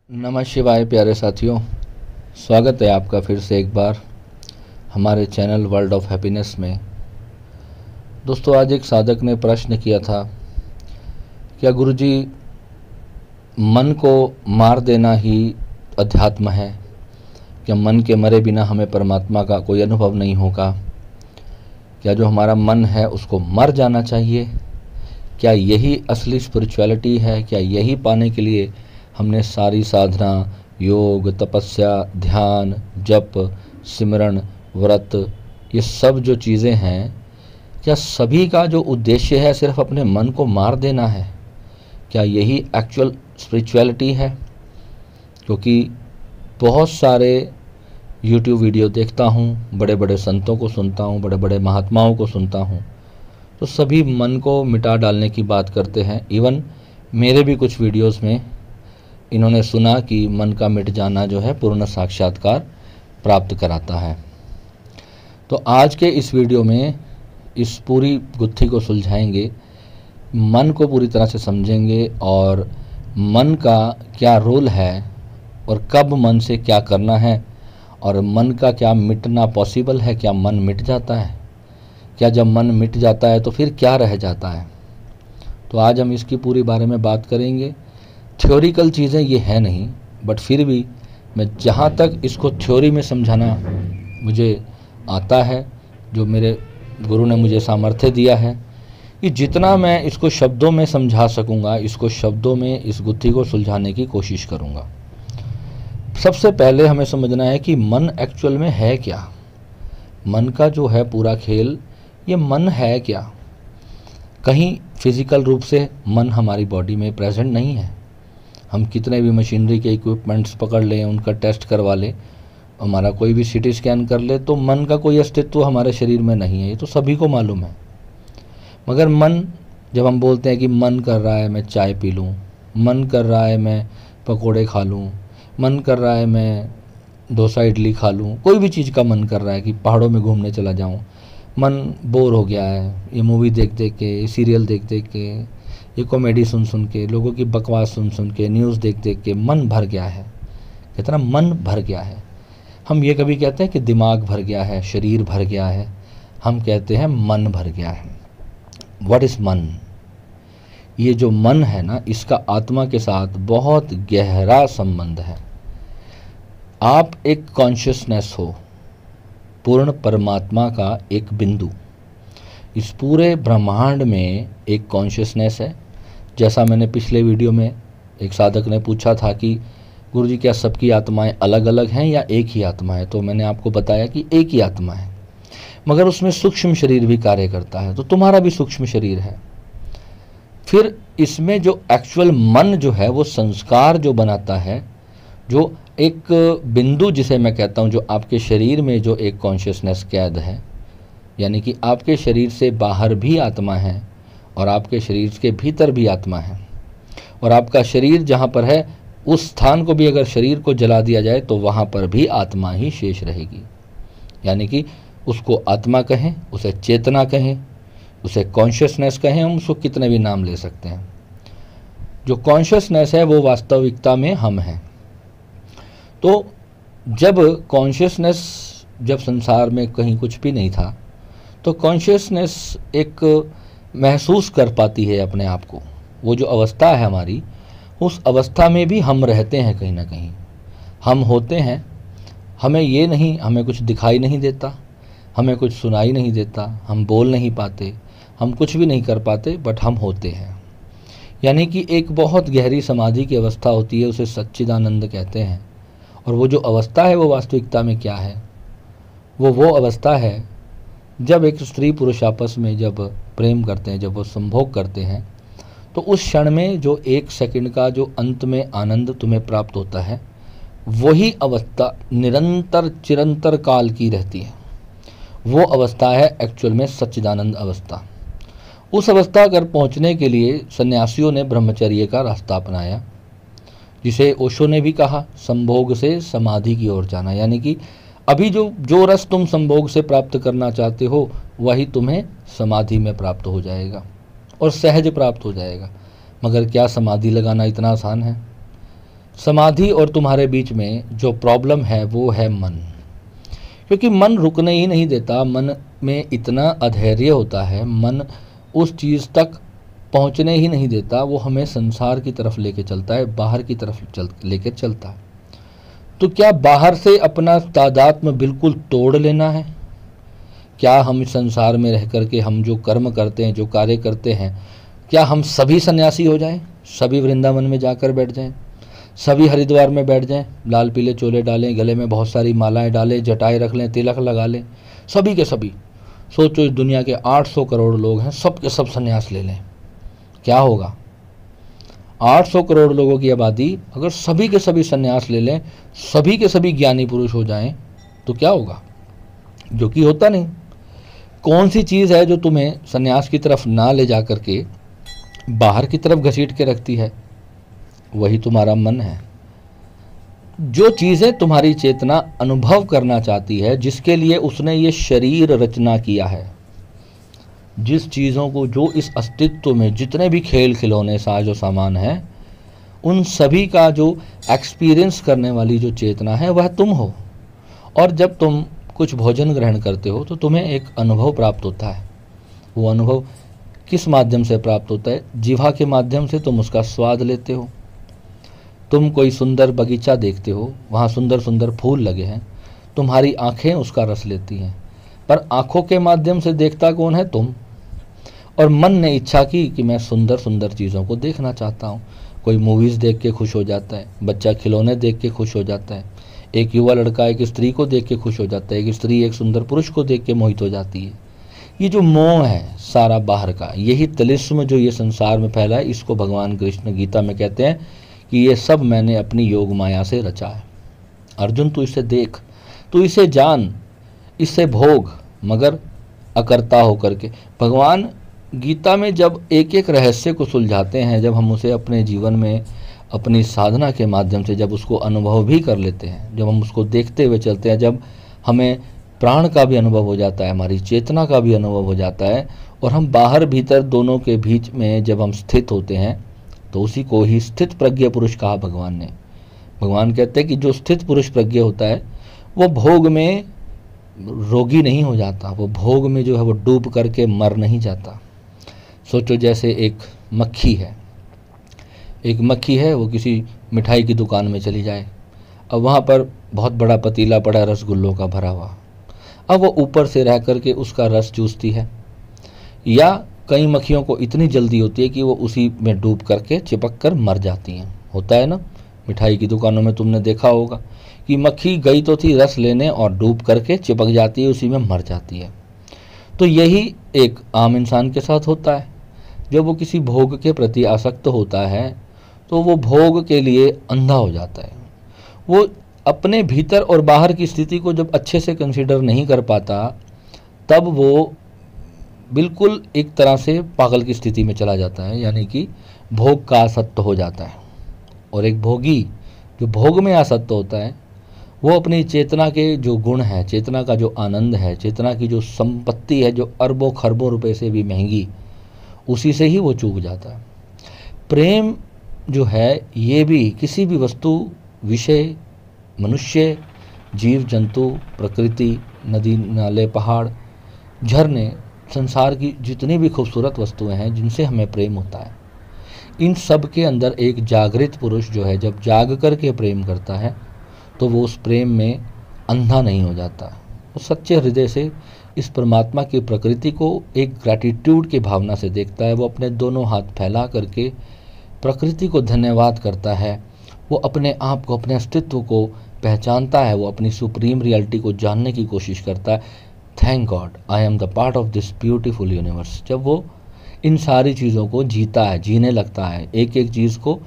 नमः शिवाय प्यारे साथियों, स्वागत है आपका फिर से एक बार हमारे चैनल वर्ल्ड ऑफ हैप्पीनेस में। दोस्तों, आज एक साधक ने प्रश्न किया था, क्या गुरुजी मन को मार देना ही अध्यात्म है? क्या मन के मरे बिना हमें परमात्मा का कोई अनुभव नहीं होगा? क्या जो हमारा मन है उसको मर जाना चाहिए? क्या यही असली स्पिरिचुअलिटी है? क्या यही पाने के लिए हमने सारी साधना, योग, तपस्या, ध्यान, जप, सिमरण, व्रत, ये सब जो चीज़ें हैं, क्या सभी का जो उद्देश्य है सिर्फ अपने मन को मार देना है? क्या यही एक्चुअल स्पिरिचुअलिटी है? क्योंकि बहुत सारे यूट्यूब वीडियो देखता हूँ, बड़े बड़े संतों को सुनता हूँ, बड़े बड़े महात्माओं को सुनता हूँ, तो सभी मन को मिटा डालने की बात करते हैं। इवन मेरे भी कुछ वीडियोस में इन्होंने सुना कि मन का मिट जाना जो है पूर्ण साक्षात्कार प्राप्त कराता है। तो आज के इस वीडियो में इस पूरी गुत्थी को सुलझाएंगे, मन को पूरी तरह से समझेंगे और मन का क्या रोल है और कब मन से क्या करना है और मन का क्या मिटना पॉसिबल है। क्या मन मिट जाता है? क्या जब मन मिट जाता है तो फिर क्या रह जाता है? तो आज हम इसकी पूरी बारे में बात करेंगे। थ्योरिकल चीज़ें ये है नहीं, बट फिर भी मैं जहाँ तक इसको थ्योरी में समझाना मुझे आता है, जो मेरे गुरु ने मुझे सामर्थ्य दिया है, कि जितना मैं इसको शब्दों में समझा सकूँगा, इसको शब्दों में इस गुत्थी को सुलझाने की कोशिश करूँगा। सबसे पहले हमें समझना है कि मन एक्चुअल में है क्या। मन का जो है पूरा खेल, ये मन है क्या? कहीं फिजिकल रूप से मन हमारी बॉडी में प्रेजेंट नहीं है। हम कितने भी मशीनरी के इक्विपमेंट्स पकड़ लें, उनका टेस्ट करवा लें, हमारा कोई भी सीटी स्कैन कर ले, तो मन का कोई अस्तित्व हमारे शरीर में नहीं है। ये तो सभी को मालूम है। मगर मन, जब हम बोलते हैं कि मन कर रहा है मैं चाय पी लूँ, मन कर रहा है मैं पकोड़े खा लूँ, मन कर रहा है मैं डोसा इडली खा लूँ, कोई भी चीज़ का मन कर रहा है कि पहाड़ों में घूमने चला जाऊँ, मन बोर हो गया है ये मूवी देख देख के, ये सीरियल देख देख के, ये कॉमेडी सुन सुन के, लोगों की बकवास सुन सुन के, न्यूज़ देख देख के मन भर गया है। कितना मन भर गया है। हम ये कभी कहते हैं कि दिमाग भर गया है, शरीर भर गया है, हम कहते हैं मन भर गया है। व्हाट इज़ मन? ये जो मन है ना, इसका आत्मा के साथ बहुत गहरा संबंध है। आप एक कॉन्शियसनेस हो, पूर्ण परमात्मा का एक बिंदु। इस पूरे ब्रह्मांड में एक कॉन्शियसनेस है। जैसा मैंने पिछले वीडियो में एक साधक ने पूछा था कि गुरुजी क्या सबकी आत्माएं अलग अलग हैं या एक ही आत्मा है, तो मैंने आपको बताया कि एक ही आत्मा है, मगर उसमें सूक्ष्म शरीर भी कार्य करता है। तो तुम्हारा भी सूक्ष्म शरीर है। फिर इसमें जो एक्चुअल मन जो है, वो संस्कार जो बनाता है, जो एक बिंदु जिसे मैं कहता हूँ, जो आपके शरीर में जो एक कॉन्शियसनेस कैद है, यानी कि आपके शरीर से बाहर भी आत्मा है और आपके शरीर के भीतर भी आत्मा है। और आपका शरीर जहाँ पर है, उस स्थान को भी अगर शरीर को जला दिया जाए तो वहाँ पर भी आत्मा ही शेष रहेगी। यानी कि उसको आत्मा कहें, उसे चेतना कहें, उसे कॉन्शियसनेस कहें, हम उसको कितने भी नाम ले सकते हैं। जो कॉन्शियसनेस है वो वास्तविकता में हम हैं। तो जब कॉन्शियसनेस, जब संसार में कहीं कुछ भी नहीं था, तो कॉन्शियसनेस एक महसूस कर पाती है अपने आप को। वो जो अवस्था है हमारी, उस अवस्था में भी हम रहते हैं, कहीं ना कहीं हम होते हैं। हमें ये नहीं, हमें कुछ दिखाई नहीं देता, हमें कुछ सुनाई नहीं देता, हम बोल नहीं पाते, हम कुछ भी नहीं कर पाते, बट हम होते हैं। यानी कि एक बहुत गहरी समाधि की अवस्था होती है, उसे सच्चिदानंद कहते हैं। और वो जो अवस्था है वो वास्तविकता में क्या है? वो अवस्था है जब एक स्त्री पुरुष आपस में जब प्रेम करते हैं, जब वो संभोग करते हैं, तो उस क्षण में जो एक सेकंड का जो अंत में आनंद तुम्हें प्राप्त होता है, वही अवस्था निरंतर चिरंतर काल की रहती है। वो अवस्था है एक्चुअल में सच्चिदानंद अवस्था। उस अवस्था कर पहुंचने के लिए सन्यासियों ने ब्रह्मचर्य का रास्ता अपनाया, जिसे ओशो ने भी कहा, संभोग से समाधि की ओर जाना। यानी कि अभी जो रस तुम संभोग से प्राप्त करना चाहते हो, वही तुम्हें समाधि में प्राप्त हो जाएगा और सहज प्राप्त हो जाएगा। मगर क्या समाधि लगाना इतना आसान है? समाधि और तुम्हारे बीच में जो प्रॉब्लम है वो है मन, क्योंकि मन रुकने ही नहीं देता। मन में इतना अधैर्य होता है, मन उस चीज़ तक पहुंचने ही नहीं देता। वो हमें संसार की तरफ लेके चलता है, बाहर की तरफ लेके चलता है। तो क्या बाहर से अपना तादात्म्य बिल्कुल तोड़ लेना है? क्या हम इस संसार में रह करके हम जो कर्म करते हैं, जो कार्य करते हैं, क्या हम सभी सन्यासी हो जाएं, सभी वृंदावन में जाकर बैठ जाएं, सभी हरिद्वार में बैठ जाएं, लाल पीले चोले डालें, गले में बहुत सारी मालाएं डालें, जटाएं रख लें, तिलक लगा लें, सभी के सभी? सोचो इस दुनिया के 800 करोड़ लोग हैं, सब के सब सन्यास ले लें, क्या होगा? 800 करोड़ लोगों की आबादी, अगर सभी के सभी सन्यास ले लें, सभी के सभी ज्ञानी पुरुष हो जाएं, तो क्या होगा? जो कि होता नहीं। कौन सी चीज़ है जो तुम्हें सन्यास की तरफ ना ले जा करके बाहर की तरफ घसीट के रखती है? वही तुम्हारा मन है। जो चीज़ें तुम्हारी चेतना अनुभव करना चाहती है, जिसके लिए उसने ये शरीर रचना किया है, जिस चीज़ों को, जो इस अस्तित्व में जितने भी खेल खिलौने साजो सामान है, उन सभी का जो एक्सपीरियंस करने वाली जो चेतना है वह तुम हो। और जब तुम कुछ भोजन ग्रहण करते हो तो तुम्हें एक अनुभव प्राप्त होता है। वो अनुभव किस माध्यम से प्राप्त होता है? जिह्वा के माध्यम से तुम उसका स्वाद लेते हो। तुम कोई सुंदर बगीचा देखते हो, वहाँ सुंदर सुंदर फूल लगे हैं, तुम्हारी आंखें उसका रस लेती हैं, पर आंखों के माध्यम से देखता कौन है? तुम। और मन ने इच्छा की कि मैं सुंदर सुंदर चीज़ों को देखना चाहता हूँ। कोई मूवीज़ देख के खुश हो जाता है, बच्चा खिलौने देख के खुश हो जाता है, एक युवा लड़का एक स्त्री को देख के खुश हो जाता है, एक स्त्री एक सुंदर पुरुष को देख के मोहित हो जाती है। ये जो मोह है सारा बाहर का, यही तिलिस्म जो ये संसार में फैला है, इसको भगवान कृष्ण गीता में कहते हैं कि ये सब मैंने अपनी योग माया से रचा है। अर्जुन तू इसे देख, तू इसे जान, इससे भोग, मगर अकर्ता होकर के। भगवान गीता में जब एक एक रहस्य को सुलझाते हैं, जब हम उसे अपने जीवन में अपनी साधना के माध्यम से जब उसको अनुभव भी कर लेते हैं, जब हम उसको देखते हुए चलते हैं, जब हमें प्राण का भी अनुभव हो जाता है, हमारी चेतना का भी अनुभव हो जाता है, और हम बाहर भीतर दोनों के बीच में जब हम स्थित होते हैं, तो उसी को ही स्थित प्रज्ञ पुरुष कहा भगवान ने। भगवान कहते हैं कि जो स्थित पुरुष प्रज्ञ होता है वो भोग में रोगी नहीं हो जाता, वो भोग में जो है वो डूब करके मर नहीं जाता। सोचो जैसे एक मक्खी है, एक मक्खी है, वो किसी मिठाई की दुकान में चली जाए, अब वहाँ पर बहुत बड़ा पतीला पड़ा रसगुल्लों का भरा हुआ, अब वो ऊपर से रह करके उसका रस चूसती है, या कई मक्खियों को इतनी जल्दी होती है कि वो उसी में डूब करके चिपक कर मर जाती हैं। होता है ना, मिठाई की दुकानों में तुमने देखा होगा कि मक्खी गई तो थी रस लेने और डूब करके चिपक जाती है, उसी में मर जाती है। तो यही एक आम इंसान के साथ होता है। जब वो किसी भोग के प्रति आसक्त होता है तो वो भोग के लिए अंधा हो जाता है। वो अपने भीतर और बाहर की स्थिति को जब अच्छे से कंसीडर नहीं कर पाता, तब वो बिल्कुल एक तरह से पागल की स्थिति में चला जाता है, यानी कि भोग का आसक्त हो जाता है। और एक भोगी जो भोग में आसक्त होता है, वो अपनी चेतना के जो गुण है, चेतना का जो आनंद है, चेतना की जो संपत्ति है, जो अरबों खरबों रुपए से भी महंगी, उसी से ही वो चूक जाता है। प्रेम जो है ये भी किसी भी वस्तु, विषय, मनुष्य, जीव जंतु, प्रकृति, नदी नाले, पहाड़, झरने, संसार की जितनी भी खूबसूरत वस्तुएं हैं जिनसे हमें प्रेम होता है, इन सब के अंदर एक जागृत पुरुष जो है, जब जाग करके प्रेम करता है तो वो उस प्रेम में अंधा नहीं हो जाता। वो सच्चे हृदय से इस परमात्मा की प्रकृति को एक ग्रैटिट्यूड की भावना से देखता है। वो अपने दोनों हाथ फैला करके प्रकृति को धन्यवाद करता है। वो अपने आप को, अपने अस्तित्व को पहचानता है। वो अपनी सुप्रीम रियलिटी को जानने की कोशिश करता है। Thank God I am the part of this beautiful universe. जब वो इन सारी चीज़ों को जीता है, जीने लगता है, एक एक चीज़ को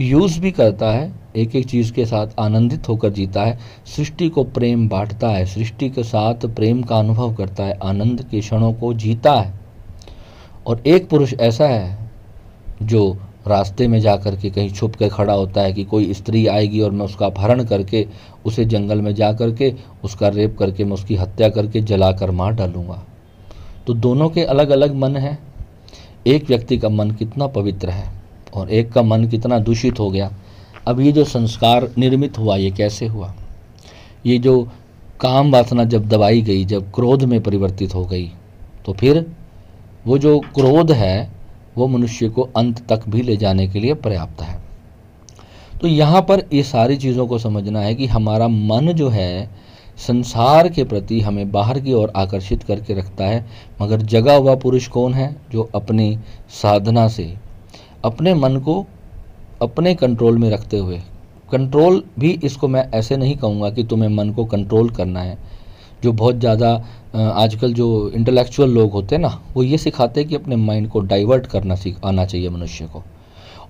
यूज़ भी करता है, एक एक चीज़ के साथ आनंदित होकर जीता है, सृष्टि को प्रेम बांटता है, सृष्टि के साथ प्रेम का अनुभव करता है, आनंद के क्षणों को जीता है। और एक पुरुष ऐसा है जो रास्ते में जा कर के कहीं छुप कर खड़ा होता है कि कोई स्त्री आएगी और मैं उसका अपहरण करके उसे जंगल में जा कर के उसका रेप करके मैं उसकी हत्या करके जला कर मार डालूंगा। तो दोनों के अलग अलग मन हैं। एक व्यक्ति का मन कितना पवित्र है और एक का मन कितना दूषित हो गया। अब ये जो संस्कार निर्मित हुआ ये कैसे हुआ? ये जो काम वासना जब दबाई गई, जब क्रोध में परिवर्तित हो गई, तो फिर वो जो क्रोध है वो मनुष्य को अंत तक भी ले जाने के लिए पर्याप्त है। तो यहाँ पर ये सारी चीज़ों को समझना है कि हमारा मन जो है संसार के प्रति हमें बाहर की ओर आकर्षित करके रखता है, मगर जगा हुआ पुरुष कौन है? जो अपनी साधना से अपने मन को अपने कंट्रोल में रखते हुए, कंट्रोल भी इसको मैं ऐसे नहीं कहूँगा कि तुम्हें मन को कंट्रोल करना है। जो बहुत ज़्यादा आजकल जो इंटेलेक्चुअल लोग होते हैं ना, वो ये सिखाते हैं कि अपने माइंड को डाइवर्ट करना आना चाहिए मनुष्य को।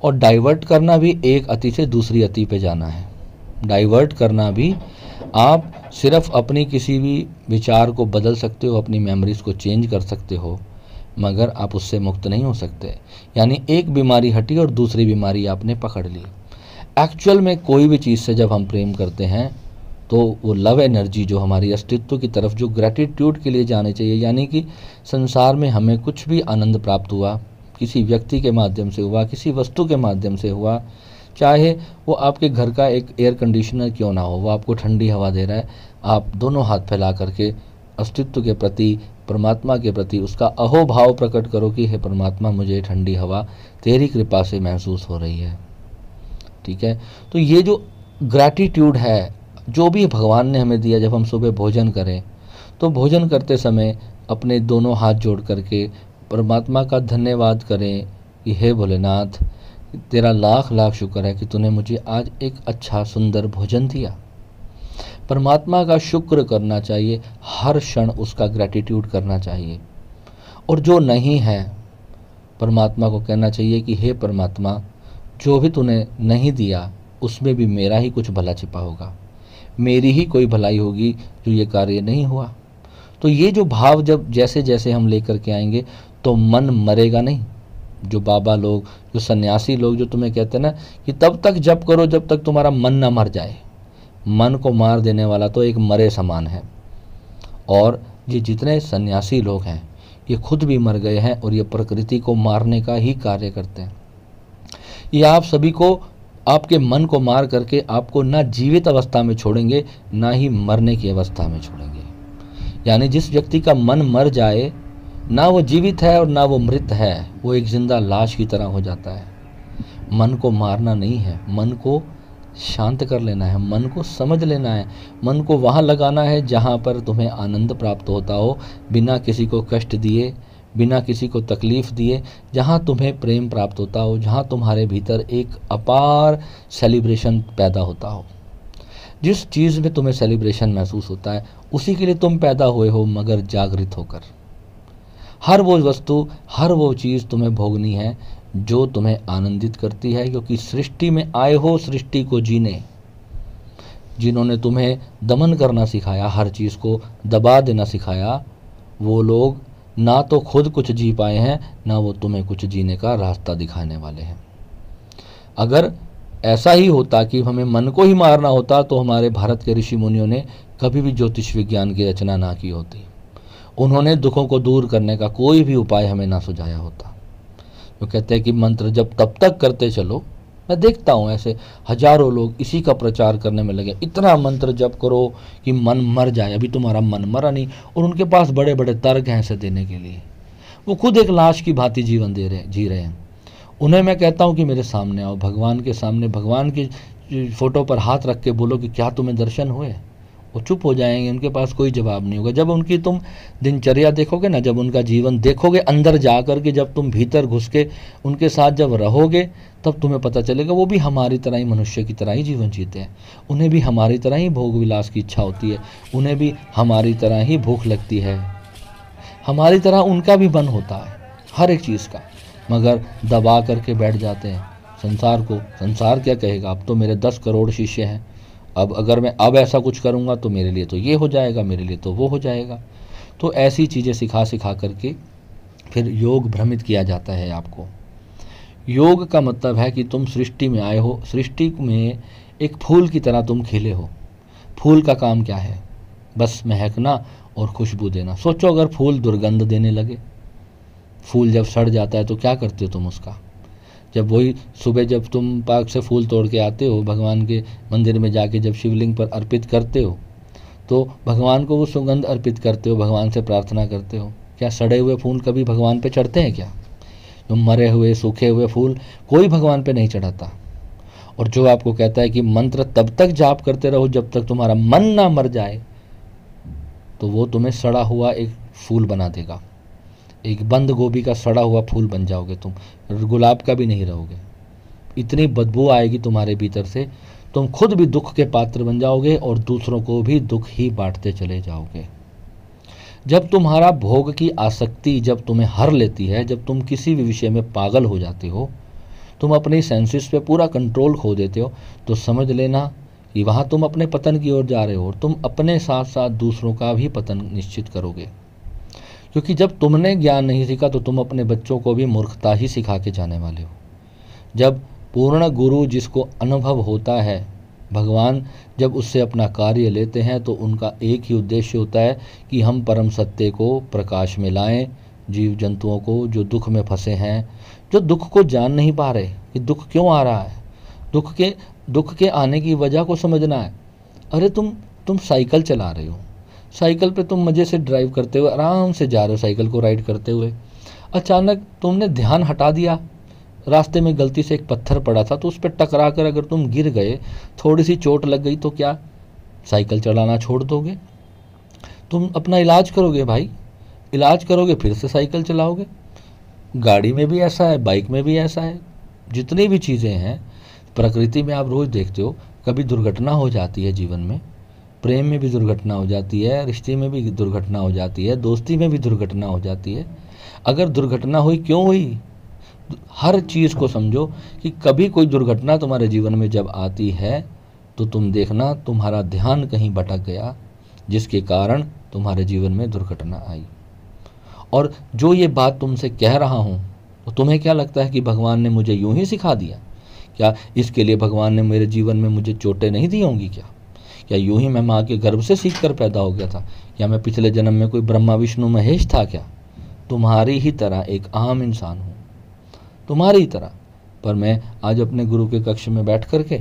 और डाइवर्ट करना भी एक अति से दूसरी अति पे जाना है। डाइवर्ट करना भी आप सिर्फ अपनी किसी भी विचार को बदल सकते हो, अपनी मेमोरीज को चेंज कर सकते हो, मगर आप उससे मुक्त नहीं हो सकते। यानी एक बीमारी हटी और दूसरी बीमारी आपने पकड़ ली। एक्चुअल में कोई भी चीज़ से जब हम प्रेम करते हैं तो वो लव एनर्जी जो हमारी अस्तित्व की तरफ जो ग्रैटिट्यूड के लिए जानी चाहिए, यानी कि संसार में हमें कुछ भी आनंद प्राप्त हुआ, किसी व्यक्ति के माध्यम से हुआ, किसी वस्तु के माध्यम से हुआ, चाहे वो आपके घर का एक एयर कंडीशनर क्यों ना हो, वो आपको ठंडी हवा दे रहा है, आप दोनों हाथ फैला करके अस्तित्व के प्रति, परमात्मा के प्रति उसका अहोभाव प्रकट करो कि हे परमात्मा, मुझे ठंडी हवा तेरी कृपा से महसूस हो रही है। ठीक है, तो ये जो ग्रैटिट्यूड है जो भी भगवान ने हमें दिया, जब हम सुबह भोजन करें तो भोजन करते समय अपने दोनों हाथ जोड़ करके परमात्मा का धन्यवाद करें कि हे भोलेनाथ, तेरा लाख लाख शुक्र है कि तूने मुझे आज एक अच्छा सुंदर भोजन दिया। परमात्मा का शुक्र करना चाहिए, हर क्षण उसका ग्रैटिट्यूड करना चाहिए। और जो नहीं है, परमात्मा को कहना चाहिए कि हे परमात्मा, जो भी तूने नहीं दिया उसमें भी मेरा ही कुछ भला छिपा होगा, मेरी ही कोई भलाई होगी जो ये कार्य नहीं हुआ। तो ये जो भाव जब जैसे जैसे हम लेकर के आएंगे तो मन मरेगा नहीं। जो बाबा लोग, जो सन्यासी लोग जो तुम्हें कहते हैं ना कि तब तक जप करो जब तक तुम्हारा मन ना मर जाए, मन को मार देने वाला तो एक मरे समान है। और ये जितने सन्यासी लोग हैं ये खुद भी मर गए हैं और ये प्रकृति को मारने का ही कार्य करते हैं। ये आप सभी को, आपके मन को मार करके आपको ना जीवित अवस्था में छोड़ेंगे ना ही मरने की अवस्था में छोड़ेंगे। यानी जिस व्यक्ति का मन मर जाए, ना वो जीवित है और ना वो मृत है, वो एक जिंदा लाश की तरह हो जाता है। मन को मारना नहीं है, मन को शांत कर लेना है, मन को समझ लेना है, मन को वहाँ लगाना है जहाँ पर तुम्हें आनंद प्राप्त होता हो, बिना किसी को कष्ट दिए, बिना किसी को तकलीफ़ दिए, जहाँ तुम्हें प्रेम प्राप्त होता हो, जहाँ तुम्हारे भीतर एक अपार सेलिब्रेशन पैदा होता हो। जिस चीज़ में तुम्हें सेलिब्रेशन महसूस होता है उसी के लिए तुम पैदा हुए हो, मगर जागृत होकर। हर वो वस्तु, हर वो चीज़ तुम्हें भोगनी है जो तुम्हें आनंदित करती है, क्योंकि सृष्टि में आए हो सृष्टि को जीने। जिन्होंने तुम्हें दमन करना सिखाया, हर चीज़ को दबा देना सिखाया, वो लोग ना तो खुद कुछ जी पाए हैं, ना वो तुम्हें कुछ जीने का रास्ता दिखाने वाले हैं। अगर ऐसा ही होता कि हमें मन को ही मारना होता तो हमारे भारत के ऋषि मुनियों ने कभी भी ज्योतिष विज्ञान की रचना ना की होती। उन्होंने दुखों को दूर करने का कोई भी उपाय हमें ना सुझाया होता। वो कहते हैं कि मंत्र जब तब तक करते चलो, मैं देखता हूँ ऐसे हजारों लोग इसी का प्रचार करने में लगे, इतना मंत्र जप करो कि मन मर जाए। अभी तुम्हारा मन मरा नहीं, और उनके पास बड़े बड़े तर्क हैं ऐसे देने के लिए। वो खुद एक लाश की भांति जीवन जी रहे हैं। उन्हें मैं कहता हूँ कि मेरे सामने आओ, भगवान के सामने, भगवान की फ़ोटो पर हाथ रख के बोलो कि क्या तुम्हें दर्शन हुए। वो चुप हो जाएंगे, उनके पास कोई जवाब नहीं होगा। जब उनकी तुम दिनचर्या देखोगे ना, जब उनका जीवन देखोगे अंदर जा कर के, जब तुम भीतर घुस के उनके साथ जब रहोगे, तब तुम्हें पता चलेगा वो भी हमारी तरह ही, मनुष्य की तरह ही जीवन जीते हैं। उन्हें भी हमारी तरह ही भोग विलास की इच्छा होती है, उन्हें भी हमारी तरह ही भूख लगती है, हमारी तरह उनका भी मन होता है हर एक चीज़ का, मगर दबा करके बैठ जाते हैं संसार को। संसार क्या कहेगा, अब तो मेरे 10 करोड़ शिष्य हैं, अब अगर मैं अब ऐसा कुछ करूँगा तो मेरे लिए तो ये हो जाएगा, मेरे लिए तो वो हो जाएगा। तो ऐसी चीज़ें सिखा करके फिर योग भ्रमित किया जाता है आपको। योग का मतलब है कि तुम सृष्टि में आए हो, सृष्टि में एक फूल की तरह तुम खिले हो। फूल का काम क्या है, बस महकना और खुशबू देना। सोचो अगर फूल दुर्गंध देने लगे, फूल जब सड़ जाता है तो क्या करते हो तुम उसका? जब वही सुबह जब तुम पार्क से फूल तोड़ के आते हो, भगवान के मंदिर में जाके जब शिवलिंग पर अर्पित करते हो, तो भगवान को वो सुगंध अर्पित करते हो, भगवान से प्रार्थना करते हो। क्या सड़े हुए फूल कभी भगवान पे चढ़ते हैं क्या? जो मरे हुए सूखे हुए फूल कोई भगवान पे नहीं चढ़ाता। और जो आपको कहता है कि मंत्र तब तक जाप करते रहो जब तक तुम्हारा मन ना मर जाए, तो वो तुम्हें सड़ा हुआ एक फूल बना देगा। एक बंद गोभी का सड़ा हुआ फूल बन जाओगे तुम, गुलाब का भी नहीं रहोगे। इतनी बदबू आएगी तुम्हारे भीतर से, तुम खुद भी दुख के पात्र बन जाओगे और दूसरों को भी दुख ही बांटते चले जाओगे। जब तुम्हारा भोग की आसक्ति जब तुम्हें हर लेती है, जब तुम किसी भी विषय में पागल हो जाते हो, तुम अपनी सेंसेस पे पूरा कंट्रोल खो देते हो, तो समझ लेना कि वहाँ तुम अपने पतन की ओर जा रहे हो और तुम अपने साथ साथ दूसरों का भी पतन निश्चित करोगे। क्योंकि जब तुमने ज्ञान नहीं सीखा तो तुम अपने बच्चों को भी मूर्खता ही सिखा के जाने वाले हो। जब पूर्ण गुरु जिसको अनुभव होता है, भगवान जब उससे अपना कार्य लेते हैं तो उनका एक ही उद्देश्य होता है कि हम परम सत्य को प्रकाश में लाएं। जीव जंतुओं को जो दुख में फंसे हैं, जो दुख को जान नहीं पा रहे कि दुख क्यों आ रहा है, दुख के आने की वजह को समझना है। अरे तुम साइकिल चला रहे हो, साइकिल पे तुम मज़े से ड्राइव करते हुए आराम से जा रहे हो, साइकिल को राइड करते हुए, अचानक तुमने ध्यान हटा दिया, रास्ते में गलती से एक पत्थर पड़ा था तो उस पर टकरा कर अगर तुम गिर गए, थोड़ी सी चोट लग गई, तो क्या साइकिल चलाना छोड़ दोगे? तुम अपना इलाज करोगे भाई, इलाज करोगे फिर से साइकिल चलाओगे। गाड़ी में भी ऐसा है, बाइक में भी ऐसा है, जितनी भी चीज़ें हैं प्रकृति में आप रोज़ देखते हो, कभी दुर्घटना हो जाती है जीवन में, प्रेम में भी दुर्घटना हो जाती है, रिश्ते में भी दुर्घटना हो जाती है, दोस्ती में भी दुर्घटना हो जाती है। अगर दुर्घटना हुई, क्यों हुई? हर चीज़ को समझो कि कभी कोई दुर्घटना तुम्हारे जीवन में जब आती है तो तुम देखना तुम्हारा ध्यान कहीं भटक गया, जिसके कारण तुम्हारे जीवन में दुर्घटना आई। और जो ये बात तुमसे कह रहा हूँ, तो तुम्हें क्या लगता है कि भगवान ने मुझे यूं ही सिखा दिया? क्या इसके लिए भगवान ने मेरे जीवन में मुझे चोटें नहीं दी होंगी? क्या यूं ही मैं माँ के गर्भ से सीख कर पैदा हो गया था? क्या मैं पिछले जन्म में कोई ब्रह्मा विष्णु महेश था क्या? तुम्हारी ही तरह एक आम इंसान हूँ, तुम्हारी तरह, पर मैं आज अपने गुरु के कक्ष में बैठ करके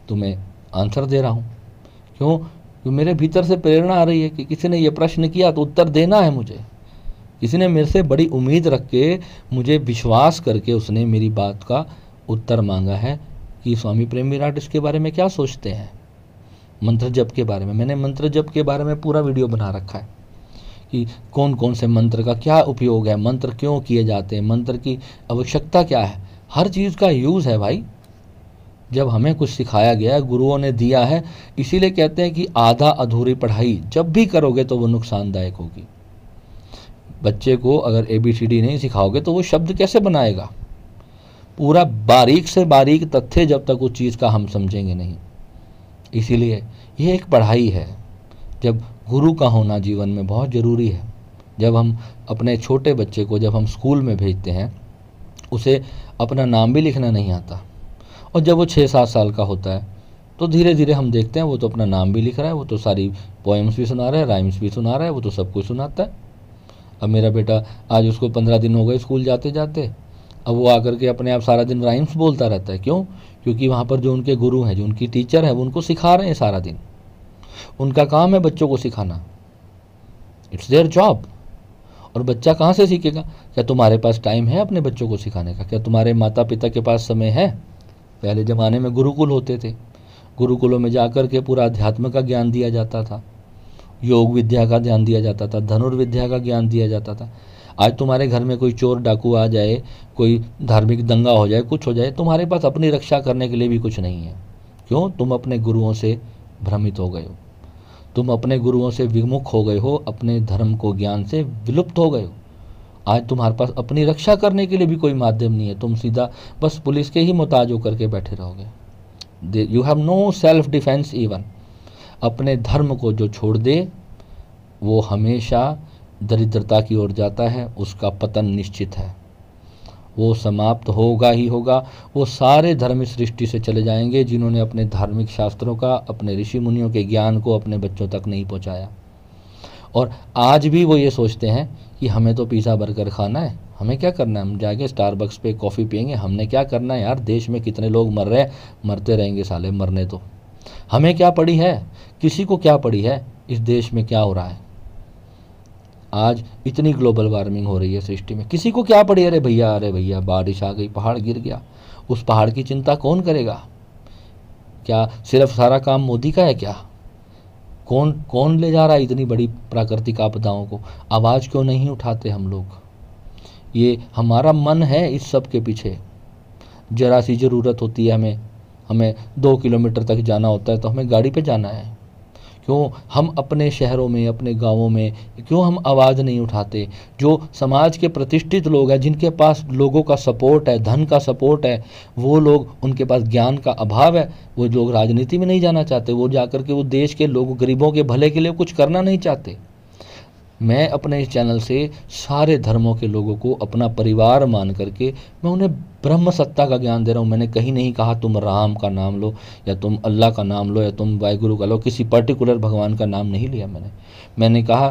तुम्हें आंसर दे रहा हूँ। क्यों? क्योंकि मेरे भीतर से प्रेरणा आ रही है कि किसी ने ये प्रश्न किया तो उत्तर देना है मुझे। किसी ने मेरे से बड़ी उम्मीद रख के, मुझे विश्वास करके उसने मेरी बात का उत्तर मांगा है कि स्वामी प्रेम विराट इसके बारे में क्या सोचते हैं। मंत्र जप के बारे में मैंने मंत्र जप के बारे में पूरा वीडियो बना रखा है कि कौन कौन से मंत्र का क्या उपयोग है, मंत्र क्यों किए जाते हैं, मंत्र की आवश्यकता क्या है। हर चीज़ का यूज़ है भाई। जब हमें कुछ सिखाया गया है, गुरुओं ने दिया है, इसीलिए कहते हैं कि आधा अधूरी पढ़ाई जब भी करोगे तो वो नुकसानदायक होगी। बच्चे को अगर ABCD नहीं सिखाओगे तो वो शब्द कैसे बनाएगा? पूरा बारीक से बारीक तथ्य जब तक उस चीज़ का हम समझेंगे नहीं। इसीलिए ये एक पढ़ाई है। जब गुरु का होना जीवन में बहुत ज़रूरी है। जब हम अपने छोटे बच्चे को जब हम स्कूल में भेजते हैं, उसे अपना नाम भी लिखना नहीं आता, और जब वो 6-7 साल का होता है तो धीरे धीरे हम देखते हैं वो तो अपना नाम भी लिख रहा है, वो तो सारी पोएम्स भी सुना रहा है, राइम्स भी सुना रहा है, वो तो सब कुछ सुनाता है। अब मेरा बेटा, आज उसको 15 दिन हो गए स्कूल जाते जाते, अब वो आकर के अपने आप सारा दिन राइम्स बोलता रहता है। क्यों? क्योंकि वहाँ पर जो उनके गुरु हैं, जो उनकी टीचर है, वो उनको सिखा रहे हैं सारा दिन। उनका काम है बच्चों को सिखाना, इट्स देयर जॉब। और बच्चा कहाँ से सीखेगा? क्या तुम्हारे पास टाइम है अपने बच्चों को सिखाने का? क्या तुम्हारे माता पिता के पास समय है? पहले ज़माने में गुरुकुल होते थे, गुरुकुलों में जाकर के पूरा अध्यात्म का ज्ञान दिया जाता था, योग विद्या का ज्ञान दिया जाता था, धनुर्विद्या का ज्ञान दिया जाता था। आज तुम्हारे घर में कोई चोर डाकू आ जाए, कोई धार्मिक दंगा हो जाए, कुछ हो जाए, तुम्हारे पास अपनी रक्षा करने के लिए भी कुछ नहीं है। क्यों? तुम अपने गुरुओं से भ्रमित हो गए हो, तुम अपने गुरुओं से विमुख हो गए हो, अपने धर्म को ज्ञान से विलुप्त हो गए हो। आज तुम्हारे पास अपनी रक्षा करने के लिए भी कोई माध्यम नहीं है, तुम सीधा बस पुलिस के ही मोहताज होकर के बैठे रहोगे। You have no self defence even. अपने धर्म को जो छोड़ दे वो हमेशा दरिद्रता की ओर जाता है, उसका पतन निश्चित है, वो समाप्त होगा ही होगा। वो सारे धर्म इस सृष्टि से चले जाएंगे जिन्होंने अपने धार्मिक शास्त्रों का, अपने ऋषि मुनियों के ज्ञान को अपने बच्चों तक नहीं पहुंचाया। और आज भी वो ये सोचते हैं कि हमें तो पिज़्ज़ा बर्गर खाना है, हमें क्या करना है? हम जाएंगे स्टारबक्स पे कॉफ़ी पियेंगे, हमने क्या करना है यार? देश में कितने लोग मर रहे हैं, मरते रहेंगे साले, मरने दो। हमें क्या पड़ी है? किसी को क्या पड़ी है इस देश में क्या हो रहा है? आज इतनी ग्लोबल वार्मिंग हो रही है सृष्टि में, किसी को क्या पड़ी? अरे भैया, अरे भैया, बारिश आ गई, पहाड़ गिर गया, उस पहाड़ की चिंता कौन करेगा? क्या सिर्फ सारा काम मोदी का है क्या? कौन कौन ले जा रहा है इतनी बड़ी प्राकृतिक आपदाओं को? आवाज़ क्यों नहीं उठाते हम लोग? ये हमारा मन है इस सब के पीछे। ज़रा सी ज़रूरत होती है हमें, हमें 2 किलोमीटर तक जाना होता है तो हमें गाड़ी पे जाना है। क्यों हम अपने शहरों में, अपने गाँवों में क्यों हम आवाज़ नहीं उठाते? जो समाज के प्रतिष्ठित लोग हैं, जिनके पास लोगों का सपोर्ट है, धन का सपोर्ट है, वो लोग, उनके पास ज्ञान का अभाव है, वो लोग राजनीति में नहीं जाना चाहते। वो जाकर के वो देश के लोगों, गरीबों के भले के लिए कुछ करना नहीं चाहते। मैं अपने इस चैनल से सारे धर्मों के लोगों को अपना परिवार मान करके मैं उन्हें ब्रह्म सत्ता का ज्ञान दे रहा हूँ। मैंने कहीं नहीं कहा तुम राम का नाम लो, या तुम अल्लाह का नाम लो, या तुम वाहिगुरु का लो, किसी पर्टिकुलर भगवान का नाम नहीं लिया मैंने कहा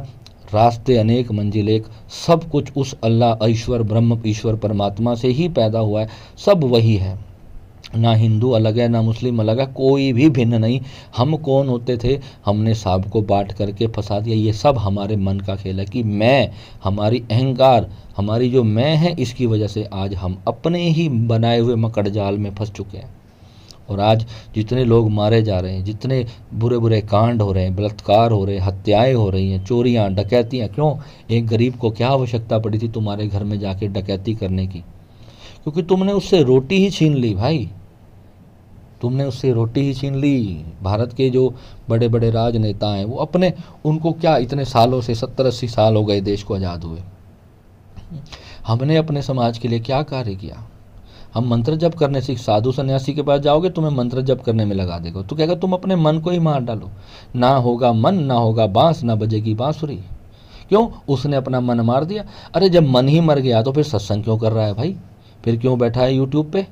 रास्ते अनेक मंजिल एक, सब कुछ उस अल्लाह, ईश्वर, ब्रह्म ईश्वर परमात्मा से ही पैदा हुआ है, सब वही है। ना हिंदू अलग है, ना मुस्लिम अलग है, कोई भी भिन्न नहीं। हम कौन होते थे? हमने सबको बांट करके फंसा दिया। ये सब हमारे मन का खेल है कि मैं, हमारी अहंकार, हमारी जो मैं है, इसकी वजह से आज हम अपने ही बनाए हुए मकड़ जाल में फंस चुके हैं। और आज जितने लोग मारे जा रहे हैं, जितने बुरे बुरे कांड हो रहे हैं, बलात्कार हो रहे हैं, हत्याएं हो रही हैं, चोरियां, डकैतियां, क्यों? एक गरीब को क्या आवश्यकता पड़ी थी तुम्हारे घर में जाके डकैती करने की? क्योंकि तुमने उससे रोटी ही छीन ली भाई, तुमने उससे रोटी ही छीन ली। भारत के जो बड़े बड़े राजनेता हैं, वो अपने, उनको क्या, इतने सालों से 70-80 साल हो गए देश को आज़ाद हुए, हमने अपने समाज के लिए क्या कार्य किया? हम मंत्र जप करने से, साधु सन्यासी के पास जाओगे, तुम्हें मंत्र जप करने में लगा देगा, तो कहेगा तुम अपने मन को ही मार डालो। ना होगा मन, ना होगा बांस, ना बजेगी बांसुरी। क्यों? उसने अपना मन मार दिया। अरे जब मन ही मर गया तो फिर सत्संग क्यों कर रहा है भाई? फिर क्यों बैठा है यूट्यूब पे?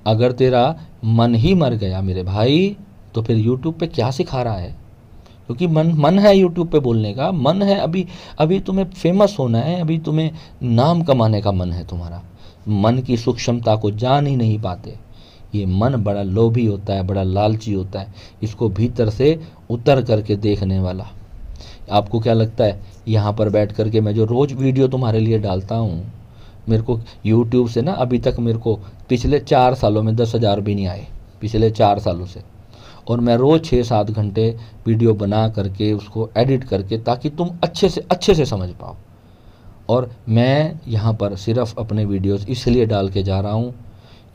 अगर तेरा मन ही मर गया मेरे भाई, तो फिर यूट्यूब पे क्या सिखा रहा है? क्योंकि मन है यूट्यूब पे बोलने का, मन है, अभी तुम्हें फेमस होना है, अभी तुम्हें नाम कमाने का मन है तुम्हारा। मन की सूक्ष्मता को जान ही नहीं पाते। ये मन बड़ा लोभी होता है, बड़ा लालची होता है, इसको भीतर से उतर करके देखने वाला। आपको क्या लगता है, यहाँ पर बैठ करके मैं जो रोज़ वीडियो तुम्हारे लिए डालता हूँ, मेरे को यूट्यूब से ना अभी तक मेरे को पिछले 4 सालों में 10,000 भी नहीं आए, पिछले 4 सालों से। और मैं रोज़ 6-7 घंटे वीडियो बना करके उसको एडिट करके, ताकि तुम अच्छे से समझ पाओ। और मैं यहाँ पर सिर्फ अपने वीडियोस इसलिए डाल के जा रहा हूँ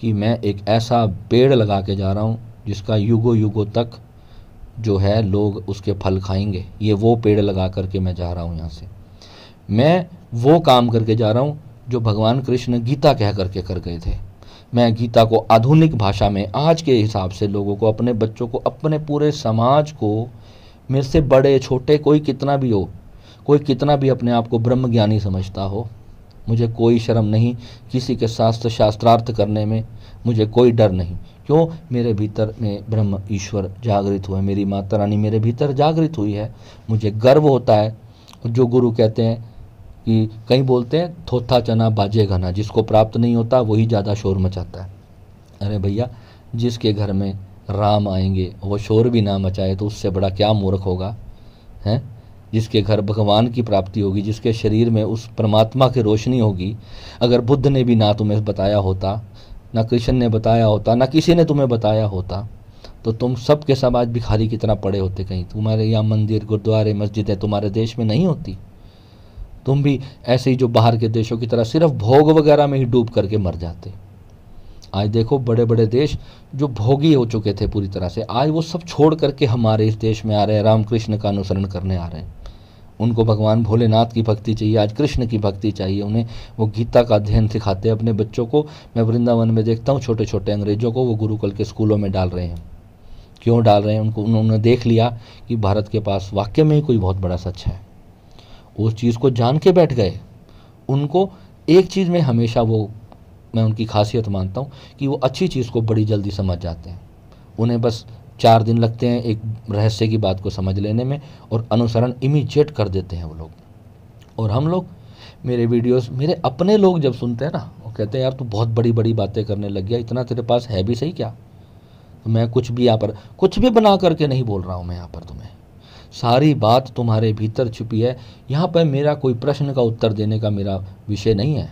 कि मैं एक ऐसा पेड़ लगा के जा रहा हूँ जिसका युगों युगों तक जो है लोग उसके फल खाएंगे। ये वो पेड़ लगा करके मैं जा रहा हूँ यहाँ से। मैं वो काम करके जा रहा हूँ जो भगवान कृष्ण गीता कह करके कर गए थे। मैं गीता को आधुनिक भाषा में आज के हिसाब से लोगों को, अपने बच्चों को, अपने पूरे समाज को, मेरे से बड़े छोटे कोई कितना भी हो, कोई कितना भी अपने आप को ब्रह्म ज्ञानी समझता हो, मुझे कोई शर्म नहीं किसी के शास्त्रार्थ करने में, मुझे कोई डर नहीं। क्यों? मेरे भीतर में ब्रह्म ईश्वर जागृत हुआ है, मेरी माता रानी मेरे भीतर जागृत हुई है। मुझे गर्व होता है। जो गुरु कहते हैं कि, कहीं बोलते हैं थोथा चना बाजे घना, जिसको प्राप्त नहीं होता वही ज़्यादा शोर मचाता है। अरे भैया, जिसके घर में राम आएंगे वो शोर भी ना मचाए तो उससे बड़ा क्या मूर्ख होगा, हैं? जिसके घर भगवान की प्राप्ति होगी, जिसके शरीर में उस परमात्मा की रोशनी होगी, अगर बुद्ध ने भी ना तुम्हें बताया होता, ना कृष्ण ने बताया होता, ना किसी ने तुम्हें बताया होता, तो तुम सब के सब आज भिखारी की तरह पड़े होते। कहीं तुम्हारे यहाँ मंदिर, गुरुद्वारे, मस्जिदें तुम्हारे देश में नहीं होती, तुम भी ऐसे ही जो बाहर के देशों की तरह सिर्फ भोग वगैरह में ही डूब करके मर जाते। आज देखो बड़े बड़े देश जो भोगी हो चुके थे पूरी तरह से, आज वो सब छोड़ करके हमारे इस देश में आ रहे हैं, रामकृष्ण का अनुसरण करने आ रहे हैं। उनको भगवान भोलेनाथ की भक्ति चाहिए, आज कृष्ण की भक्ति चाहिए उन्हें। वो गीता का अध्ययन सिखाते हैं अपने बच्चों को। मैं वृंदावन में देखता हूँ छोटे छोटे अंग्रेजों को वो गुरुकुल के स्कूलों में डाल रहे हैं। क्यों डाल रहे हैं? उन्होंने देख लिया कि भारत के पास वाकई में ही कोई बहुत बड़ा सच है, उस चीज़ को जान के बैठ गए। उनको एक चीज़ में हमेशा वो, मैं उनकी खासियत मानता हूँ कि वो अच्छी चीज़ को बड़ी जल्दी समझ जाते हैं। उन्हें बस 4 दिन लगते हैं एक रहस्य की बात को समझ लेने में, और अनुसरण इमीडिएट कर देते हैं वो लोग। और हम लोग, मेरे वीडियोस मेरे अपने लोग जब सुनते हैं ना, वो कहते हैं यार तू बहुत बड़ी बड़ी बातें करने लग गया, इतना तेरे पास है भी सही क्या। तो मैं कुछ भी यहाँ पर कुछ भी बना करके नहीं बोल रहा हूँ, मैं यहाँ पर तुम्हें सारी बात तुम्हारे भीतर छुपी है। यहाँ पर मेरा कोई प्रश्न का उत्तर देने का मेरा विषय नहीं है।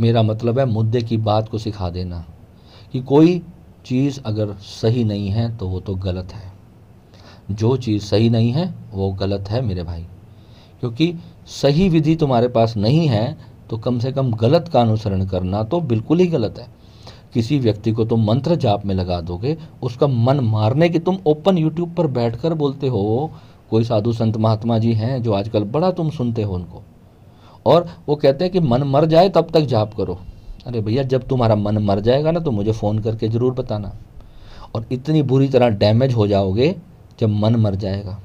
मेरा मतलब है मुद्दे की बात को सिखा देना कि कोई चीज़ अगर सही नहीं है तो वो तो गलत है, जो चीज़ सही नहीं है वो गलत है मेरे भाई। क्योंकि सही विधि तुम्हारे पास नहीं है तो कम से कम गलत का अनुसरण करना तो बिल्कुल ही गलत है। किसी व्यक्ति को तुम मंत्र जाप में लगा दोगे, उसका मन मारने की तुम ओपन यूट्यूब पर बैठकर बोलते हो। कोई साधु संत महात्मा जी हैं जो आजकल बड़ा तुम सुनते हो उनको, और वो कहते हैं कि मन मर जाए तब तक जाप करो। अरे भैया, जब तुम्हारा मन मर जाएगा ना तो मुझे फ़ोन करके ज़रूर बताना। और इतनी बुरी तरह डैमेज हो जाओगे जब मन मर जाएगा,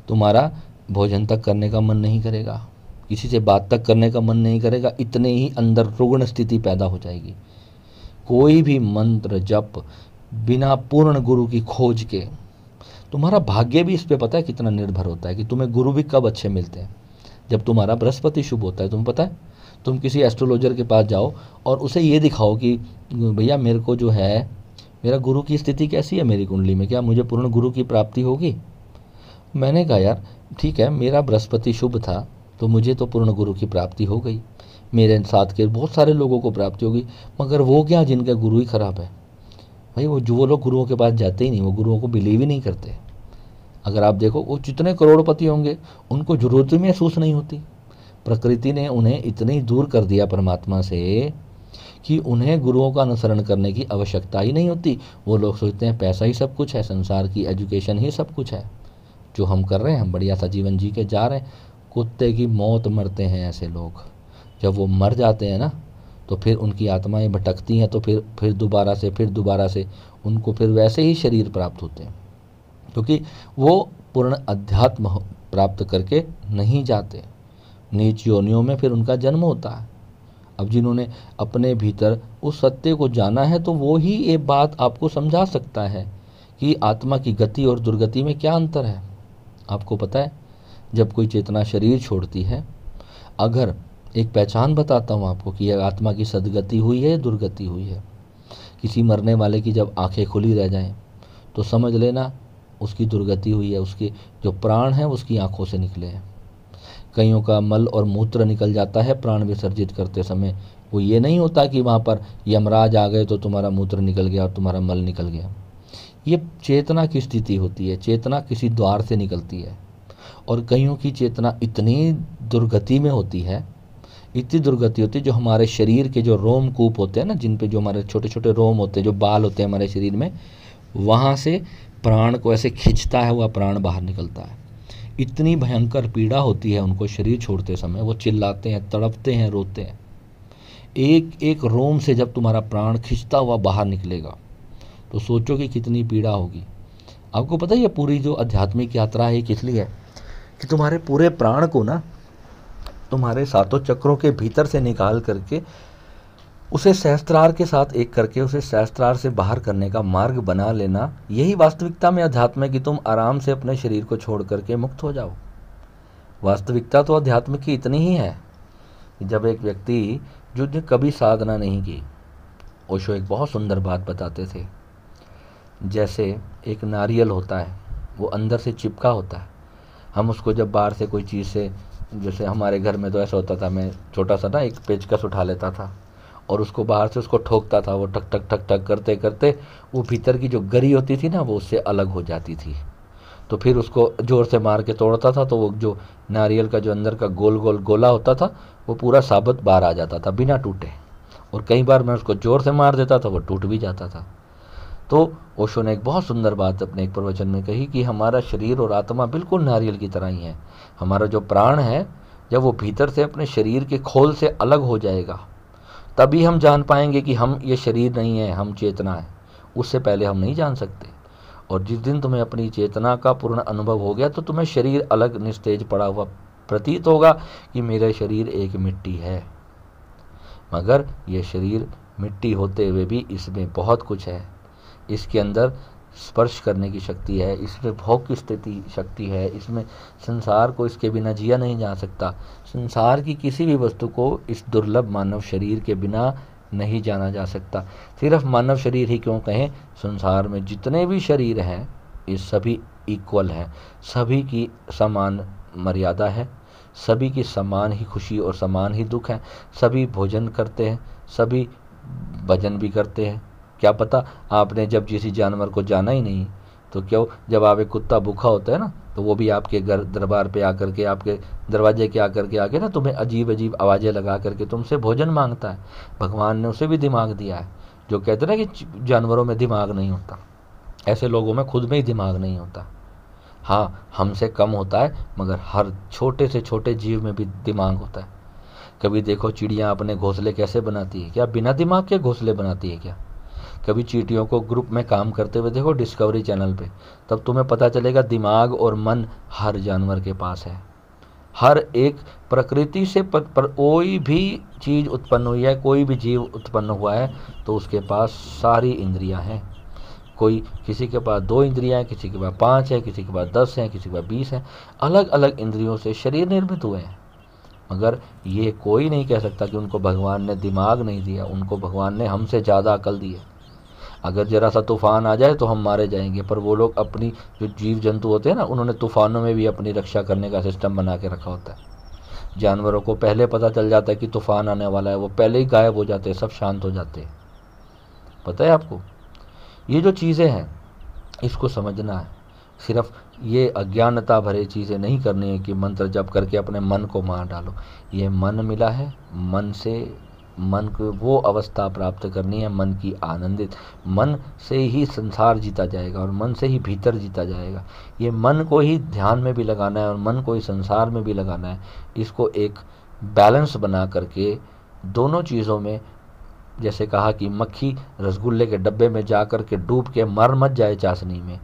तुम्हारा भोजन तक करने का मन नहीं करेगा, किसी से बात तक करने का मन नहीं करेगा, इतने ही अंदर रुग्ण स्थिति पैदा हो जाएगी। कोई भी मंत्र जप बिना पूर्ण गुरु की खोज के, तुम्हारा भाग्य भी इस पे पता है कितना निर्भर होता है कि तुम्हें गुरु भी कब अच्छे मिलते हैं, जब तुम्हारा बृहस्पति शुभ होता है। तुम्हें पता है, तुम किसी एस्ट्रोलॉजर के पास जाओ और उसे ये दिखाओ कि भैया मेरे को जो है, मेरा गुरु की स्थिति कैसी है मेरी कुंडली में, क्या मुझे पूर्ण गुरु की प्राप्ति होगी। मैंने कहा यार ठीक है, मेरा बृहस्पति शुभ था तो मुझे तो पूर्ण गुरु की प्राप्ति हो गई, मेरे साथ के बहुत सारे लोगों को प्राप्ति होगी, मगर वो क्या जिनका गुरु ही खराब है। भाई वो लोग गुरुओं के पास जाते ही नहीं, वो गुरुओं को बिलीव ही नहीं करते। अगर आप देखो वो जितने करोड़पति होंगे उनको जरूरत ही महसूस नहीं होती। प्रकृति ने उन्हें इतने ही दूर कर दिया परमात्मा से कि उन्हें गुरुओं का अनुसरण करने की आवश्यकता ही नहीं होती। वो लोग सोचते हैं पैसा ही सब कुछ है, संसार की एजुकेशन ही सब कुछ है, जो हम कर रहे हैं हम बढ़िया सा जीवन जी के जा रहे हैं। कुत्ते की मौत मरते हैं ऐसे लोग। जब वो मर जाते हैं ना तो फिर उनकी आत्माएं भटकती हैं, तो फिर दोबारा से उनको फिर वैसे ही शरीर प्राप्त होते हैं, क्योंकि वो पूर्ण अध्यात्म प्राप्त करके नहीं जाते। नीच योनियों में फिर उनका जन्म होता है। अब जिन्होंने अपने भीतर उस सत्य को जाना है तो वो ही ये बात आपको समझा सकता है कि आत्मा की गति और दुर्गति में क्या अंतर है। आपको पता है, जब कोई चेतना शरीर छोड़ती है, अगर एक पहचान बताता हूँ आपको कि यह आत्मा की सदगति हुई है या दुर्गति हुई है। किसी मरने वाले की जब आंखें खुली रह जाएं तो समझ लेना उसकी दुर्गति हुई है, उसके जो प्राण हैं उसकी आंखों से निकले हैं। कईयों का मल और मूत्र निकल जाता है प्राण विसर्जित करते समय। वो ये नहीं होता कि वहाँ पर यमराज आ गए तो तुम्हारा मूत्र निकल गया और तुम्हारा मल निकल गया। ये चेतना की स्थिति होती है, चेतना किसी द्वार से निकलती है। और कईयों की चेतना इतनी दुर्गति में होती है, इतनी दुर्गति होती है, जो हमारे शरीर के जो रोमकूप होते हैं ना, जिन पे जो हमारे छोटे छोटे रोम होते हैं, जो बाल होते हैं हमारे शरीर में, वहाँ से प्राण को ऐसे खींचता है, वह प्राण बाहर निकलता है। इतनी भयंकर पीड़ा होती है उनको शरीर छोड़ते समय। वो चिल्लाते हैं, तड़पते हैं, रोते हैं। एक एक रोम से जब तुम्हारा प्राण खिंचता हुआ बाहर निकलेगा तो सोचो कि कितनी पीड़ा होगी। आपको पता है ये पूरी जो आध्यात्मिक यात्रा है किस लिए है, कि तुम्हारे पूरे प्राण को ना तुम्हारे सातों चक्रों के भीतर से निकाल करके उसे सहस्त्रार के साथ एक करके उसे सहस्त्रार से बाहर करने का मार्ग बना लेना। यही वास्तविकता में अध्यात्म है कि तुम आराम से अपने शरीर को छोड़ करके मुक्त हो जाओ। वास्तविकता तो अध्यात्म की इतनी ही है कि जब एक व्यक्ति जो कभी साधना नहीं की, ओशो एक बहुत सुंदर बात बताते थे। जैसे एक नारियल होता है, वो अंदर से चिपका होता है। हम उसको जब बाहर से कोई चीज़ से, जैसे हमारे घर में तो ऐसा होता था, मैं छोटा सा ना एक पेचकस उठा लेता था और उसको बाहर से उसको ठोकता था। वो ठक ठक ठक ठक करते करते वो भीतर की जो गरी होती थी ना, वो उससे अलग हो जाती थी। तो फिर उसको ज़ोर से मार के तोड़ता था तो वो जो नारियल का जो अंदर का गोल गोल गोला होता था वो पूरा साबुत बाहर आ जाता था बिना टूटे। और कई बार मैं उसको ज़ोर से मार देता था, वो टूट भी जाता था। तो ओशो ने एक बहुत सुंदर बात अपने एक प्रवचन में कही कि हमारा शरीर और आत्मा बिल्कुल नारियल की तरह ही है। हमारा जो प्राण है, जब वो भीतर से अपने शरीर के खोल से अलग हो जाएगा तभी हम जान पाएंगे कि हम ये शरीर नहीं है, हम चेतना है। उससे पहले हम नहीं जान सकते। और जिस दिन तुम्हें अपनी चेतना का पूर्ण अनुभव हो गया तो तुम्हें शरीर अलग निस्तेज पड़ा हुआ प्रतीत होगा कि मेरा शरीर एक मिट्टी है। मगर ये शरीर मिट्टी होते हुए भी इसमें बहुत कुछ है। इसके अंदर स्पर्श करने की शक्ति है, इसमें भोग की स्थिति शक्ति है, इसमें संसार को इसके बिना जिया नहीं जा सकता। संसार की किसी भी वस्तु को इस दुर्लभ मानव शरीर के बिना नहीं जाना जा सकता। सिर्फ मानव शरीर ही क्यों कहें, संसार में जितने भी शरीर हैं ये सभी इक्वल हैं, सभी की समान मर्यादा है, सभी की समान ही खुशी और समान ही दुख है, सभी भोजन करते हैं, सभी भजन भी करते हैं। क्या पता आपने जब किसी जानवर को जाना ही नहीं तो क्यों, जब आप एक कुत्ता भूखा होता है ना तो वो भी आपके घर दरबार पे आकर के, आपके दरवाजे के आकर के आके ना तुम्हें अजीब अजीब आवाज़ें लगा करके तुमसे भोजन मांगता है। भगवान ने उसे भी दिमाग दिया है। जो कहते हैं ना कि जानवरों में दिमाग नहीं होता, ऐसे लोगों में खुद में ही दिमाग नहीं होता। हाँ, हमसे कम होता है, मगर हर छोटे से छोटे जीव में भी दिमाग होता है। कभी देखो चिड़ियाँ अपने घोंसले कैसे बनाती है, क्या बिना दिमाग के घोंसले बनाती है क्या? कभी चींटियों को ग्रुप में काम करते हुए देखो डिस्कवरी चैनल पे, तब तुम्हें पता चलेगा दिमाग और मन हर जानवर के पास है। हर एक प्रकृति से कोई भी चीज़ उत्पन्न हुई है, कोई भी जीव उत्पन्न हुआ है तो उसके पास सारी इंद्रियां हैं। कोई, किसी के पास 2 इंद्रियां हैं, किसी के पास 5 है, किसी के पास 10 हैं, किसी के पास 20 हैं। अलग अलग इंद्रियों से शरीर निर्मित हुए हैं, मगर ये कोई नहीं कह सकता कि उनको भगवान ने दिमाग नहीं दिया। उनको भगवान ने हमसे ज़्यादा अकल दी है। अगर जरा सा तूफान आ जाए तो हम मारे जाएंगे, पर वो लोग अपनी, जो जीव जंतु होते हैं ना, उन्होंने तूफानों में भी अपनी रक्षा करने का सिस्टम बना के रखा होता है। जानवरों को पहले पता चल जाता है कि तूफान आने वाला है, वो पहले ही गायब हो जाते हैं, सब शांत हो जाते हैं। पता है आपको, ये जो चीज़ें हैं इसको समझना है। सिर्फ ये अज्ञानता भरे चीज़ें नहीं करनी है कि मंत्र जप करके अपने मन को मार डालो। ये मन मिला है, मन से मन को वो अवस्था प्राप्त करनी है, मन की आनंदित, मन से ही संसार जीता जाएगा और मन से ही भीतर जीता जाएगा। ये मन को ही ध्यान में भी लगाना है और मन को ही संसार में भी लगाना है। इसको एक बैलेंस बना करके दोनों चीज़ों में, जैसे कहा कि मक्खी रसगुल्ले के डब्बे में जा कर के डूब के मर मत जाए चाशनी में,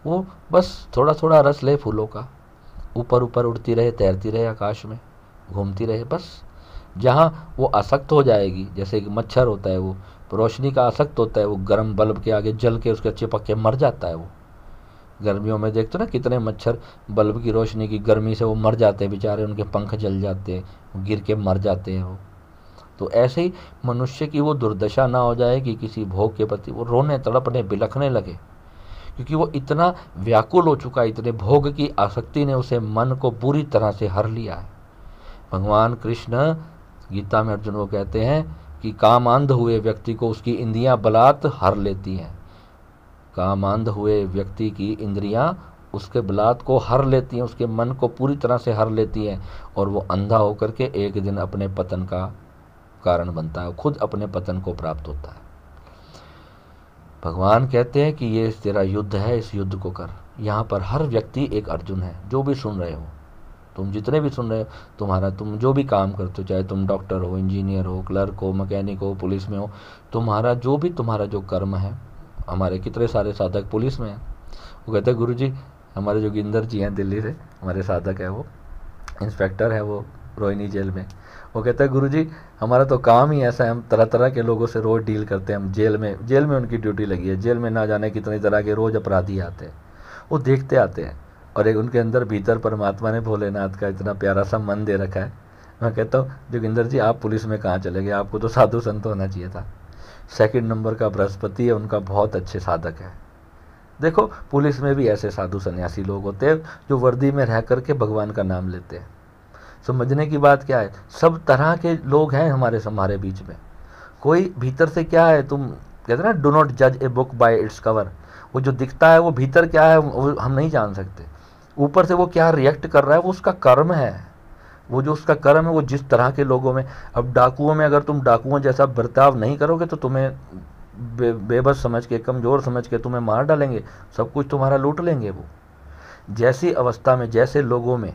वो बस थोड़ा थोड़ा रस ले फूलों का, ऊपर ऊपर उड़ती रहे, तैरती रहे, आकाश में घूमती रहे। बस जहाँ वो आसक्त हो जाएगी, जैसे एक मच्छर होता है, वो रोशनी का आसक्त होता है, वो गर्म बल्ब के आगे जल के उसके चिपक के मर जाता है। वो गर्मियों में देखते ना कितने मच्छर बल्ब की रोशनी की गर्मी से वो मर जाते हैं बेचारे, उनके पंख जल जाते हैं, गिर के मर जाते हैं वो। तो ऐसे ही मनुष्य की वो दुर्दशा ना हो जाए कि किसी भोग के प्रति वो रोने तड़पने बिलखने लगे, क्योंकि वो इतना व्याकुल हो चुका है, इतने भोग की आसक्ति ने उसे मन को पूरी तरह से हर लिया है। भगवान कृष्ण गीता में अर्जुन को कहते हैं कि कामांध हुए व्यक्ति को उसकी इंद्रियां बलात् हर लेती हैं। कामांध हुए व्यक्ति की इंद्रियां उसके बलात् को हर लेती हैं, उसके मन को पूरी तरह से हर लेती हैं, और वो अंधा होकर के एक दिन अपने पतन का कारण बनता है, खुद अपने पतन को प्राप्त होता है। भगवान कहते हैं कि ये तेरा युद्ध है, इस युद्ध को कर। यहाँ पर हर व्यक्ति एक अर्जुन है। जो भी सुन रहे हो, तुम जितने भी सुन रहे हो, तुम जो भी काम करते हो, चाहे तुम डॉक्टर हो, इंजीनियर हो, क्लर्क हो, मैकेनिक हो, पुलिस में हो, तुम्हारा जो कर्म है, हमारे कितने सारे साधक पुलिस में हैं। वो कहते हैं गुरुजी, हमारे जोगिंदर जी हैं दिल्ली से, हमारे साधक है, वो इंस्पेक्टर है, वो रोहिणी जेल में। वो कहते हैं गुरुजी, हमारा तो काम ही ऐसा है, हम तरह तरह के लोगों से रोज़ डील करते हैं। हम जेल में उनकी ड्यूटी लगी है, जेल में ना जाने कितनी तरह के रोज़ अपराधी आते हैं, वो देखते आते हैं, और एक उनके अंदर भीतर परमात्मा ने भोलेनाथ का इतना प्यारा सा मन दे रखा है। मैं कहता हूँ जोगिंदर जी, आप पुलिस में कहाँ चले गए, आपको तो साधु संत होना चाहिए था। 2 नंबर का बृहस्पति है उनका, बहुत अच्छे साधक है। देखो पुलिस में भी ऐसे साधु सन्यासी लोग होते हैं जो वर्दी में रह करके भगवान का नाम लेते हैं। समझने की बात क्या है, सब तरह के लोग हैं हमारे बीच में। कोई भीतर से क्या है, तुम कहते ना, डू नॉट जज a book by its cover. वो जो दिखता है वो भीतर क्या है वो हम नहीं जान सकते। ऊपर से वो क्या रिएक्ट कर रहा है वो उसका कर्म है। वो जो उसका कर्म है वो जिस तरह के लोगों में, अब डाकुओं में अगर तुम डाकुओं जैसा बर्ताव नहीं करोगे तो तुम्हें बेबस समझ के, कमज़ोर समझ के तुम्हें मार डालेंगे, सब कुछ तुम्हारा लूट लेंगे। वो जैसी अवस्था में, जैसे लोगों में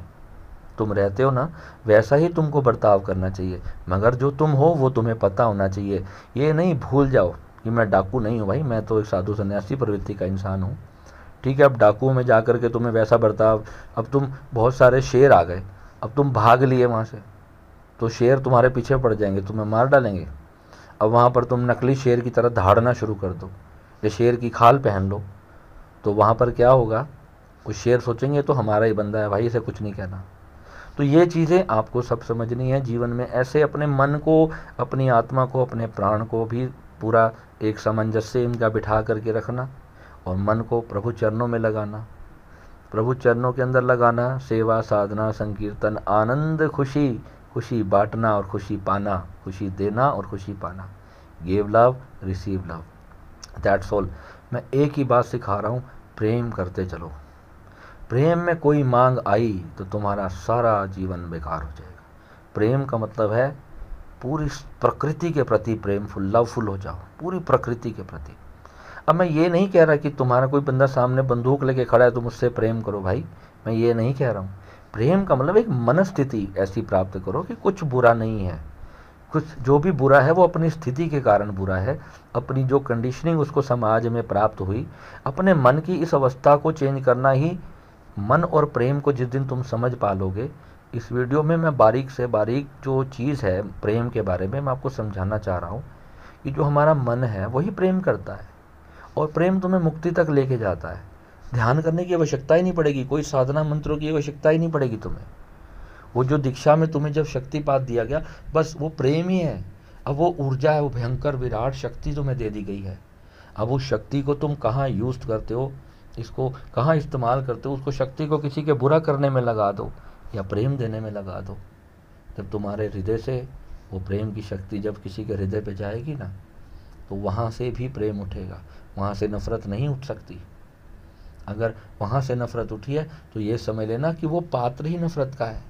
तुम रहते हो ना, वैसा ही तुमको बर्ताव करना चाहिए, मगर जो तुम हो वो तुम्हें पता होना चाहिए। ये नहीं भूल जाओ कि मैं डाकू नहीं हूँ भाई, मैं तो एक साधु सन्यासी प्रवृत्ति का इंसान हूँ। ठीक है, अब डाकुओं में जा कर के तुम्हें वैसा बर्ताव, अब तुम, बहुत सारे शेर आ गए, अब तुम भाग लिए वहाँ से, तो शेर तुम्हारे पीछे पड़ जाएंगे, तुम्हें मार डालेंगे। अब वहाँ पर तुम नकली शेर की तरह दहाड़ना शुरू कर दो, या शेर की खाल पहन लो, तो वहाँ पर क्या होगा, कुछ शेर सोचेंगे तो हमारा ही बंदा है भाई, इसे कुछ नहीं कहना। तो ये चीज़ें आपको सब समझनी है जीवन में। ऐसे अपने मन को, अपनी आत्मा को, अपने प्राण को भी पूरा एक सामंजस्य इनका बिठा करके रखना और मन को प्रभु चरणों में लगाना, प्रभु चरणों के अंदर लगाना। सेवा, साधना, संकीर्तन, आनंद, खुशी, खुशी बांटना और खुशी पाना, खुशी देना और खुशी पाना। Give love, receive love, that's all. मैं एक ही बात सिखा रहा हूँ, प्रेम करते चलो। प्रेम में कोई मांग आई तो तुम्हारा सारा जीवन बेकार हो जाएगा। प्रेम का मतलब है पूरी प्रकृति के प्रति प्रेमफुल, लवफुल हो जाओ, पूरी प्रकृति के प्रति। अब मैं ये नहीं कह रहा कि तुम्हारा कोई बंदा सामने बंदूक लेके खड़ा है तुम उससे प्रेम करो भाई, मैं ये नहीं कह रहा हूँ। प्रेम का मतलब एक मनस्थिति ऐसी प्राप्त करो कि कुछ बुरा नहीं है, कुछ जो भी बुरा है वो अपनी स्थिति के कारण बुरा है, अपनी जो कंडीशनिंग उसको समाज में प्राप्त हुई। अपने मन की इस अवस्था को चेंज करना ही मन और प्रेम को जिस दिन तुम समझ पालोगे। इस वीडियो में मैं बारीक से बारीक जो चीज़ है प्रेम के बारे में मैं आपको समझाना चाह रहा हूँ कि जो हमारा मन है वही प्रेम करता है और प्रेम तुम्हें मुक्ति तक लेके जाता है। ध्यान करने की आवश्यकता ही नहीं पड़ेगी, कोई साधना मंत्रों की आवश्यकता ही नहीं पड़ेगी तुम्हें। वो जो दीक्षा में तुम्हें जब शक्तिपात दिया गया बस वो प्रेम ही है। अब वो ऊर्जा है, वो भयंकर विराट शक्ति तुम्हें दे दी गई है। अब उस शक्ति को तुम कहाँ यूज करते हो, इसको कहाँ इस्तेमाल करते हो, उसको शक्ति को किसी के बुरा करने में लगा दो या प्रेम देने में लगा दो। जब तुम्हारे हृदय से वो प्रेम की शक्ति जब किसी के हृदय पे जाएगी ना तो वहाँ से भी प्रेम उठेगा, वहाँ से नफरत नहीं उठ सकती। अगर वहाँ से नफरत उठी है तो ये समझ लेना कि वो पात्र ही नफरत का है,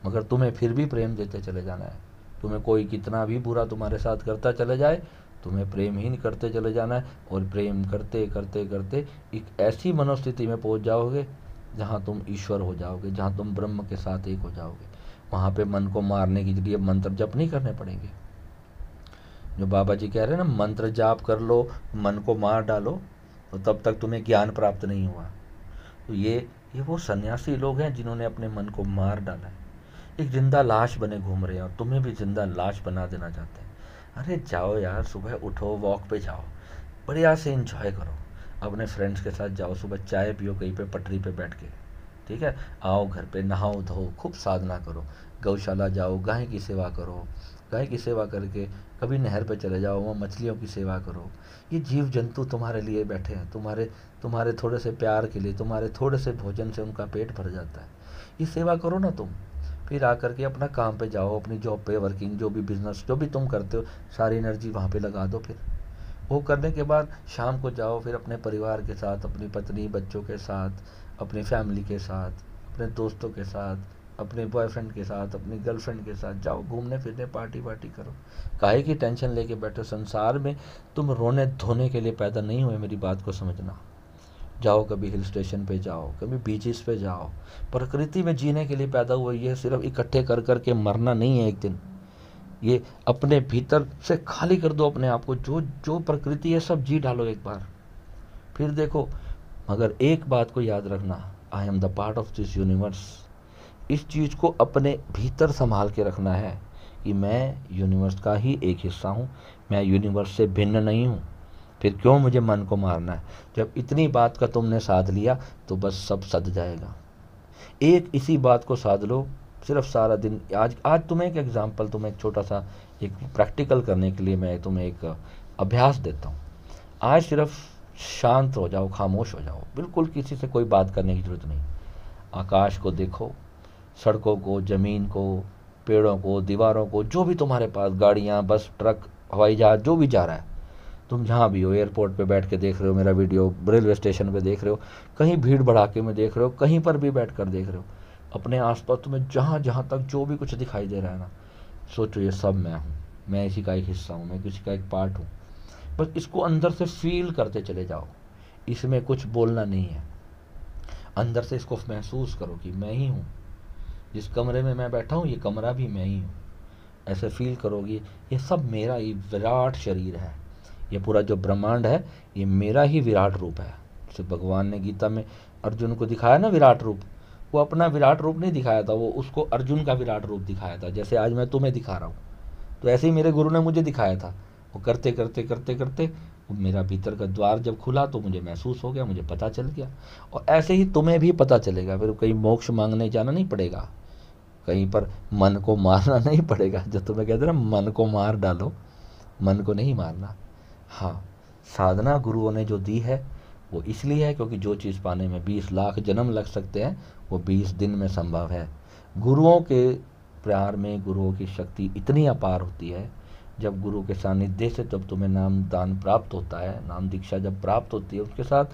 मगर तुम्हें फिर भी प्रेम देते चले जाना है। तुम्हें कोई कितना भी बुरा तुम्हारे साथ करता चले जाए, तुम्हें प्रेम ही नहीं करते चले जाना है। और प्रेम करते करते करते एक ऐसी मनोस्थिति में पहुंच जाओगे जहां तुम ईश्वर हो जाओगे, जहां तुम ब्रह्म के साथ एक हो जाओगे। वहां पे मन को मारने के लिए मंत्र जप नहीं करने पड़ेंगे। जो बाबा जी कह रहे हैं ना, मंत्र जाप कर लो, मन को मार डालो, तो तब तक तुम्हें ज्ञान प्राप्त नहीं हुआ। तो ये वो सन्यासी लोग हैं जिन्होंने अपने मन को मार डाला है, एक जिंदा लाश बने घूम रहे हैं और तुम्हें भी जिंदा लाश बना देना चाहते हैं। अरे जाओ यार, सुबह उठो, वॉक पे जाओ, बढ़िया से एंजॉय करो, अपने फ्रेंड्स के साथ जाओ, सुबह चाय पियो कहीं पे पटरी पे बैठ के, ठीक है। आओ घर पे, नहाओ धो, खूब साधना करो, गौशाला जाओ, गाय की सेवा करो, गाय की सेवा करके कभी नहर पे चले जाओ, वहाँ मछलियों की सेवा करो। ये जीव जंतु तुम्हारे लिए बैठे हैं, तुम्हारे थोड़े से प्यार के लिए, तुम्हारे थोड़े से भोजन से उनका पेट भर जाता है। ये सेवा करो ना तुम, फिर आकर के अपना काम पे जाओ, अपनी जॉब पे, वर्किंग, जो भी बिजनेस जो भी तुम करते हो, सारी एनर्जी वहाँ पे लगा दो। फिर वो करने के बाद शाम को जाओ, फिर अपने परिवार के साथ, अपनी पत्नी बच्चों के साथ, अपनी फैमिली के साथ, अपने दोस्तों के साथ, अपने बॉयफ्रेंड के साथ, अपनी गर्लफ्रेंड के साथ जाओ, घूमने फिरने, पार्टी करो। काहे की टेंशन लेके बैठो? संसार में तुम रोने धोने के लिए पैदा नहीं हुए, मेरी बात को समझना। जाओ, कभी हिल स्टेशन पे जाओ, कभी बीचेस पे जाओ, प्रकृति में जीने के लिए पैदा हुए। ये सिर्फ इकट्ठे कर करके मरना नहीं है एक दिन। ये अपने भीतर से खाली कर दो अपने आप को, जो जो प्रकृति है सब जी डालो एक बार, फिर देखो। मगर एक बात को याद रखना, I am the part of this universe. इस चीज़ को अपने भीतर संभाल के रखना है कि मैं यूनिवर्स का ही एक हिस्सा हूँ, मैं यूनिवर्स से भिन्न नहीं हूँ। फिर क्यों मुझे मन को मारना है? जब इतनी बात का तुमने साध लिया तो बस सब सद जाएगा। एक इसी बात को साध लो, सिर्फ सारा दिन। आज तुम्हें एक एग्जाम्पल, तुम्हें एक छोटा सा एक प्रैक्टिकल करने के लिए मैं तुम्हें एक अभ्यास देता हूँ। आज सिर्फ शांत हो जाओ, खामोश हो जाओ, बिल्कुल किसी से कोई बात करने की जरूरत नहीं। आकाश को देखो, सड़कों को, ज़मीन को, पेड़ों को, दीवारों को, जो भी तुम्हारे पास, गाड़ियाँ, बस, ट्रक, हवाई जहाज, जो भी जा रहा है, तुम जहाँ भी हो, एयरपोर्ट पे बैठ के देख रहे हो मेरा वीडियो, रेलवे स्टेशन पे देख रहे हो, कहीं भीड़ भड़ाके में देख रहे हो, कहीं पर भी बैठ कर देख रहे हो, अपने आसपास तुम्हें जहाँ जहाँ तक जो भी कुछ दिखाई दे रहा है ना, सोचो ये सब मैं हूँ, मैं इसी का एक हिस्सा हूँ, मैं किसी का एक पार्ट हूँ। बस इसको अंदर से फील करते चले जाओ, इसमें कुछ बोलना नहीं है। अंदर से इसको महसूस करो कि मैं ही हूँ, जिस कमरे में मैं बैठा हूँ ये कमरा भी मैं ही हूँ। ऐसे फील करोगे ये सब मेरा ही विराट शरीर है, ये पूरा जो ब्रह्मांड है ये मेरा ही विराट रूप है। जैसे भगवान ने गीता में अर्जुन को दिखाया ना विराट रूप, वो अपना विराट रूप नहीं दिखाया था, वो उसको अर्जुन का विराट रूप दिखाया था। जैसे आज मैं तुम्हें दिखा रहा हूँ, तो ऐसे ही मेरे गुरु ने मुझे दिखाया था। वो करते करते करते करते मेरा भीतर का द्वार जब खुला तो मुझे महसूस हो गया, मुझे पता चल गया। और ऐसे ही तुम्हें भी पता चलेगा, फिर कहीं मोक्ष मांगने जाना नहीं पड़ेगा, कहीं पर मन को मारना नहीं पड़ेगा। जो तुम्हें कहते हैं ना, मन को मार डालो, मन को नहीं मारना। हाँ, साधना गुरुओं ने जो दी है वो इसलिए है क्योंकि जो चीज़ पाने में 20 लाख जन्म लग सकते हैं वो 20 दिन में संभव है। गुरुओं के प्यार में गुरुओं की शक्ति इतनी अपार होती है। जब गुरु के सानिध्य से जब तुम्हें नाम दान प्राप्त होता है, नाम दीक्षा जब प्राप्त होती है, उसके साथ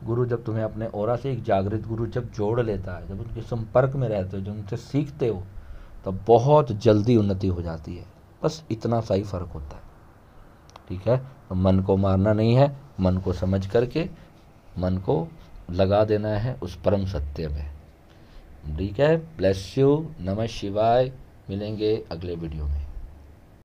गुरु जब तुम्हें अपने ऑरा से एक जागृत गुरु जब जोड़ लेता है, जब उनके संपर्क में रहते हो, जब उनसे सीखते हो, तब बहुत जल्दी उन्नति हो जाती है। बस इतना सा ही फ़र्क होता है। ठीक है, तो मन को मारना नहीं है, मन को समझ करके मन को लगा देना है उस परम सत्य में। ठीक है, ब्लेस यू, नमः शिवाय। मिलेंगे अगले वीडियो में।